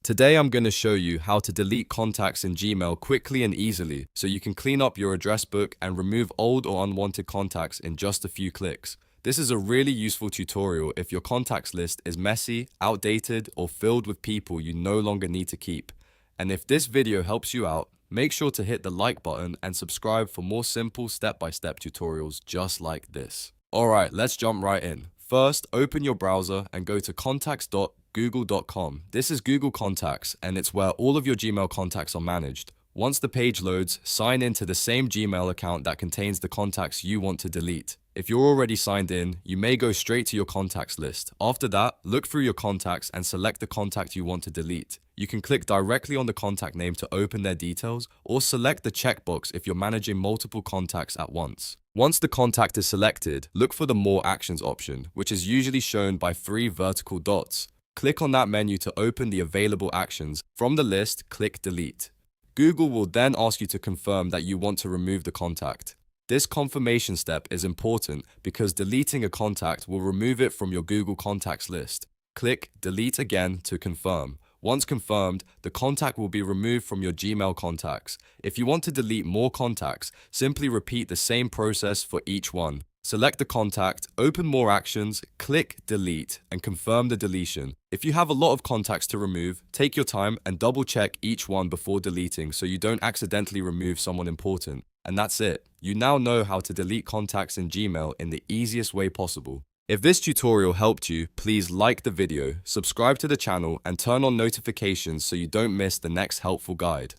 Today I'm going to show you how to delete contacts in Gmail quickly and easily so you can clean up your address book and remove old or unwanted contacts in just a few clicks. This is a really useful tutorial if your contacts list is messy, outdated, or filled with people you no longer need to keep. And if this video helps you out, make sure to hit the like button and subscribe for more simple step-by-step tutorials just like this. Alright, let's jump right in. First, open your browser and go to contacts.google.com. This is Google Contacts, and it's where all of your Gmail contacts are managed. Once the page loads, sign in to the same Gmail account that contains the contacts you want to delete. If you're already signed in, you may go straight to your contacts list. After that, look through your contacts and select the contact you want to delete. You can click directly on the contact name to open their details, or select the checkbox if you're managing multiple contacts at once. Once the contact is selected, look for the More Actions option, which is usually shown by 3 vertical dots. Click on that menu to open the available actions. From the list, click Delete. Google will then ask you to confirm that you want to remove the contact. This confirmation step is important because deleting a contact will remove it from your Google Contacts list. Click Delete again to confirm. Once confirmed, the contact will be removed from your Gmail contacts. If you want to delete more contacts, simply repeat the same process for each one. Select the contact, open More Actions, click Delete, and confirm the deletion. If you have a lot of contacts to remove, take your time and double check each one before deleting so you don't accidentally remove someone important. And that's it. You now know how to delete contacts in Gmail in the easiest way possible. If this tutorial helped you, please like the video, subscribe to the channel, and turn on notifications so you don't miss the next helpful guide.